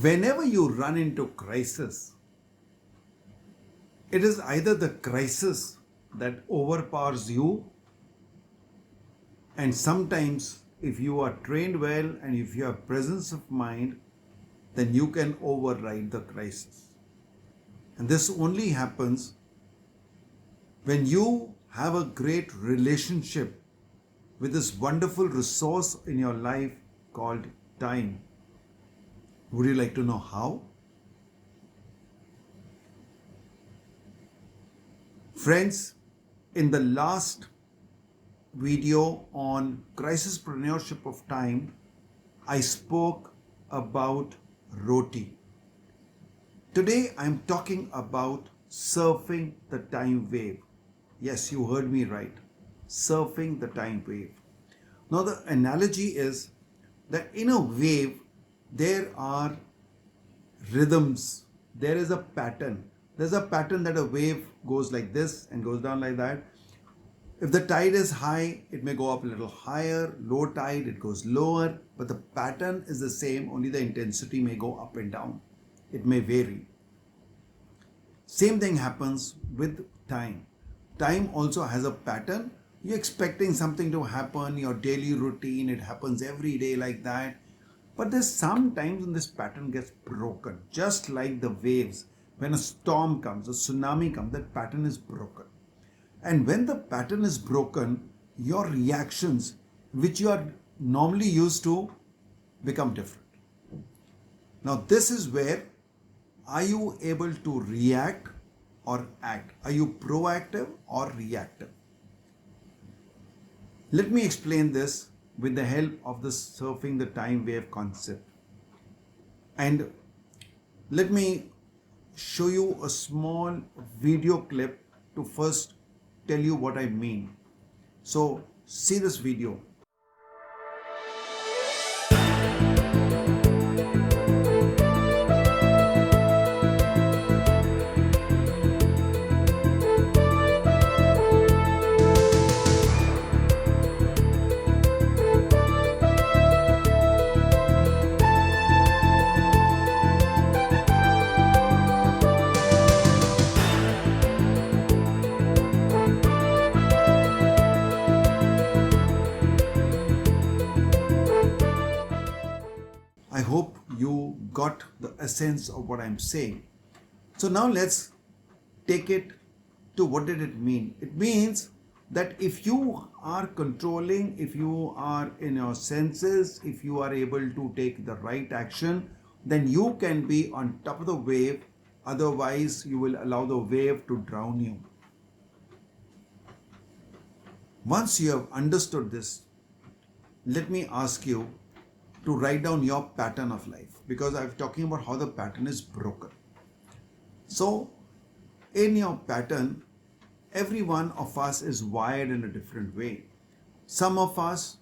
Whenever you run into crisis, it is either the crisis that overpowers you, and sometimes, if you are trained well and if you have presence of mind, then you can override the crisis. And this only happens when you have a great relationship with this wonderful resource in your life called time. Would you like to know how? Friends, in the last video on crisispreneurship of time, I spoke about roti. Today I'm talking about surfing the time wave. Yes, you heard me right. Surfing the time wave. Now the analogy is that in a wave there are rhythms. There is a pattern. There's a pattern that a wave goes like this and goes down like that. If the tide is high, it may go up a little higher. Low tide, it goes lower. But the pattern is the same, only the intensity may go up and down. It may vary. Same thing happens with time. Time also has a pattern. You're expecting something to happen, your daily routine, it happens every day like that. But there's sometimes when this pattern gets broken, just like the waves. When a storm comes, a tsunami comes, that pattern is broken. And when the pattern is broken, your reactions, which you are normally used to, become different. Now, this is where are you able to react or act? Are you proactive or reactive? Let me explain this with the help of the surfing the time wave concept. And let me show you a small video clip to first tell you what I mean. So see this video. I hope you got the essence of what I'm saying. So now let's take it to what did it mean? It means that if you are controlling, if you are in your senses, if you are able to take the right action, then you can be on top of the wave. Otherwise, you will allow the wave to drown you. Once you have understood this, let me ask you to write down your pattern of life, because I'm talking about how the pattern is broken. So in your pattern, every one of us is wired in a different way. Some of us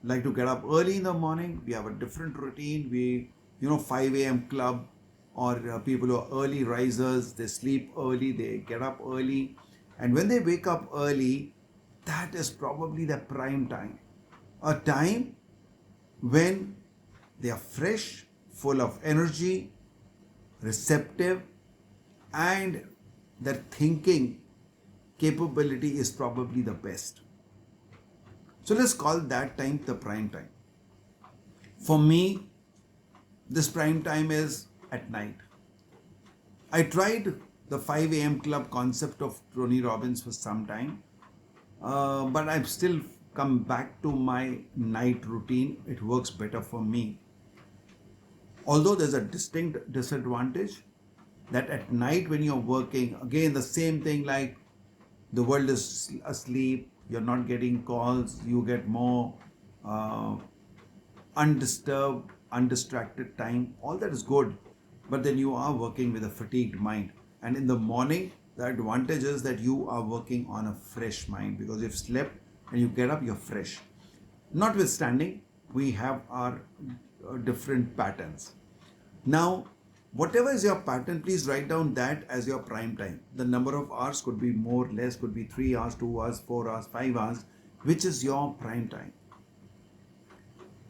like to get up early in the morning. We have a different routine. 5 a.m. club, or people who are early risers, they sleep early, they get up early. And when they wake up early, that is probably the prime time. A time when they are fresh, full of energy, receptive, and their thinking capability is probably the best. So let's call that time the prime time. For me, this prime time is at night. I tried the 5 a.m. club concept of Tony Robbins for some time, but I've still come back to my night routine. It works better for me. Although there's a distinct disadvantage that at night when you're working, again the same thing, like the world is asleep, you're not getting calls, you get more undisturbed, undistracted time. All that is good, but then you are working with a fatigued mind. And in the morning, the advantage is that you are working on a fresh mind, because you've slept and you get up, you're fresh. Notwithstanding, we have our different patterns. Now, whatever is your pattern, please write down that as your prime time. The number of hours could be more, less, could be 3 hours, 2 hours, 4 hours, 5 hours, which is your prime time.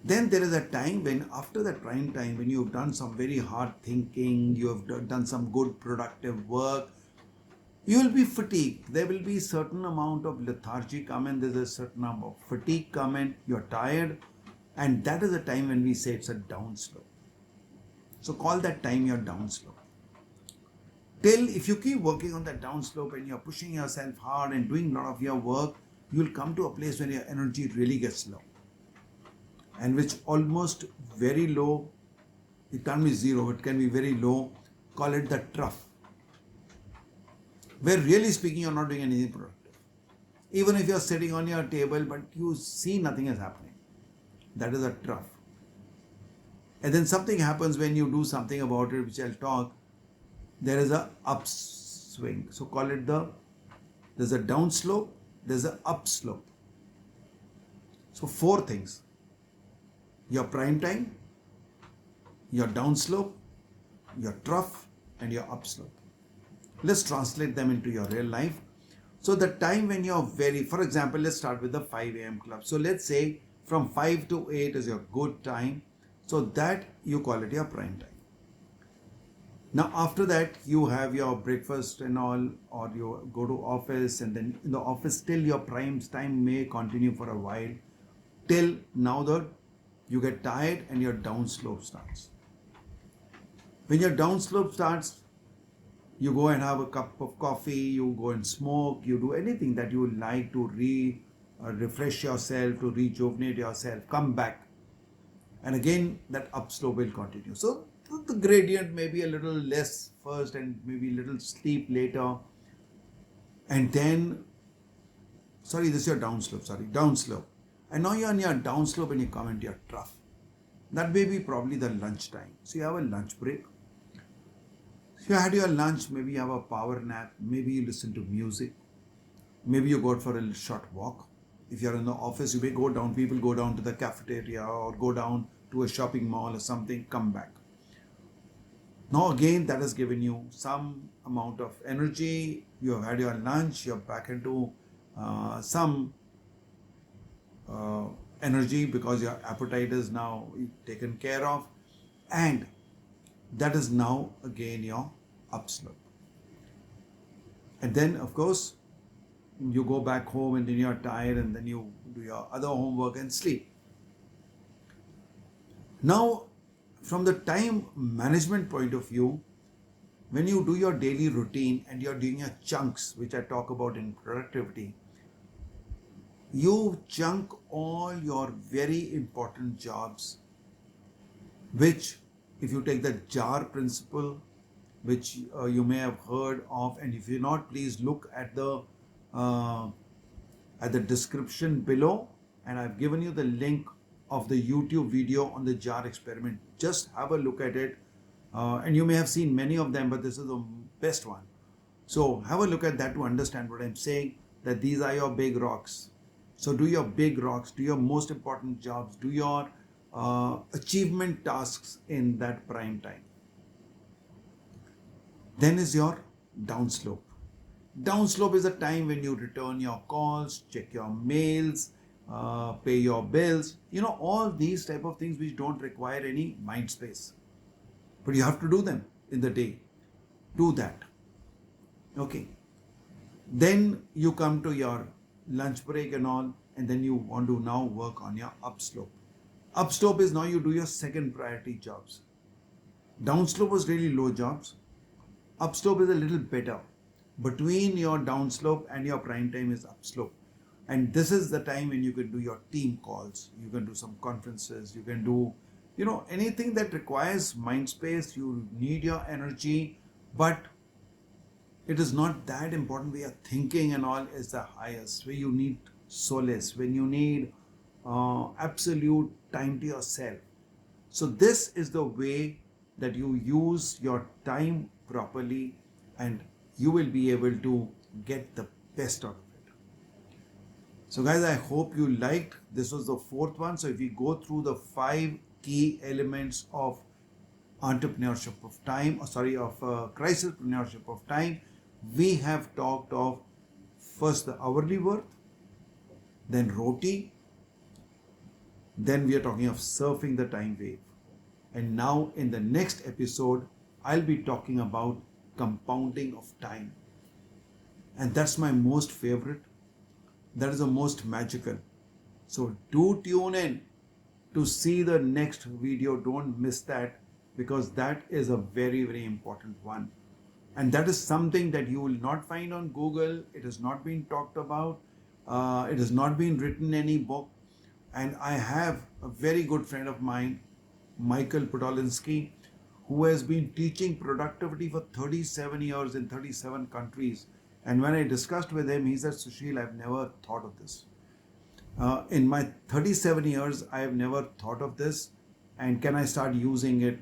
Then there is a time when, after that prime time, when you've done some very hard thinking, you have done some good productive work, you will be fatigued. There will be certain amount of lethargy come in, there's a certain amount of fatigue come in, you're tired, and that is the time when we say it's a downslope. So call that time your downslope. Till if you keep working on that downslope and you're pushing yourself hard and doing a lot of your work, you will come to a place where your energy really gets low. And which almost very low, it can't be zero, it can be very low, call it the trough. Where really speaking, you're not doing anything productive. Even if you're sitting on your table, but you see nothing is happening. That is a trough. And then something happens when you do something about it, which I'll talk. There is a upswing. So call it there's a downslope, there's a upslope. So 4 things. Your prime time, your downslope, your trough, and your upslope. Let's translate them into your real life. So the time when you're for example, let's start with the 5 a.m. club. So let's say from 5 to 8 is your good time. So that you call it your prime time. Now after that, you have your breakfast and all, or you go to office, and then in the office still your prime time may continue for a while, till now that you get tired and your downslope starts. When your downslope starts, you go and have a cup of coffee, you go and smoke, you do anything that you would like to refresh yourself, to rejuvenate yourself, come back. And again, that upslope will continue. So the gradient may be a little less first and maybe a little steep later. And then, this is your downslope. And now you're on your downslope and you come into your trough. That may be probably the lunch time. So you have a lunch break. So you had your lunch, maybe you have a power nap, maybe you listen to music, maybe you go out for a short walk. If you're in the office, you may go down, people go down to the cafeteria or go down to a shopping mall or something, come back. Now again, that has given you some amount of energy, you have had your lunch, you're back into some energy because your appetite is now taken care of, and that is now again your upslope. And then of course you go back home and then you're tired and then you do your other homework and sleep. Now from the time management point of view, when you do your daily routine and you're doing your chunks, which I talk about in productivity, you chunk all your very important jobs, which if you take the JAR principle, which you may have heard of, and if you're not, please look at the description below, and I've given you the link of the YouTube video on the JAR experiment. Just have a look at it, and you may have seen many of them, but this is the best one. So have a look at that to understand what I'm saying, that these are your big rocks. So do your big rocks, do your most important jobs, do your achievement tasks in that prime time. Then is your downslope. Downslope is a time when you return your calls, check your mails, pay your bills, all these type of things which don't require any mind space. But you have to do them in the day. Do that. Okay. Then you come to your lunch break and all, and then you want to now work on your upslope. Upslope is now you do your second priority jobs. Downslope was really low jobs. Upslope is a little better. Between your downslope and your prime time is upslope. And this is the time when you can do your team calls, you can do some conferences, you can do, anything that requires mind space, you need your energy, but it is not that important where your thinking and all is the highest, where you need solace, when you need absolute time to yourself. So this is the way that you use your time properly, and you will be able to get the best out of it. So guys, I hope you liked. This was the 4th one. So if we go through the 5 key elements of entrepreneurship of time, crisispreneurship of time, we have talked of first the hourly worth, then roti, Then we are talking of surfing the time wave. And now in the next episode, I'll be talking about compounding of time. And that's my most favorite. That is the most magical. So do tune in to see the next video. Don't miss that, because that is a very, very important one. And that is something that you will not find on Google. It has not been talked about. It has not been written in any book. And I have a very good friend of mine, Michael Podolinsky, who has been teaching productivity for 37 years in 37 countries. And when I discussed with him, he said, Sushil, I've never thought of this. In my 37 years, I have never thought of this. And can I start using it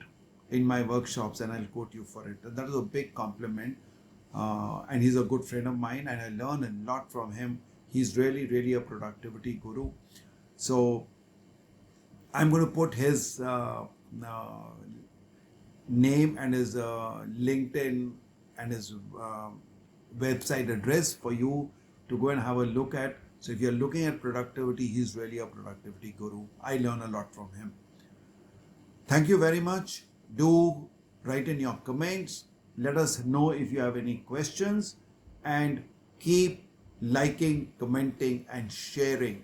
in my workshops? And I'll quote you for it. That is a big compliment. And he's a good friend of mine, and I learn a lot from him. He's really, really a productivity guru. So I'm going to put his name and his LinkedIn and his website address for you to go and have a look at. So if you're looking at productivity, he's really a productivity guru. I learn a lot from him. Thank you very much. Do write in your comments. Let us know if you have any questions, and keep liking, commenting, and sharing.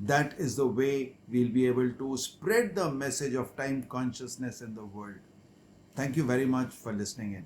That is the way we'll be able to spread the message of time consciousness in the world. Thank you very much for listening in.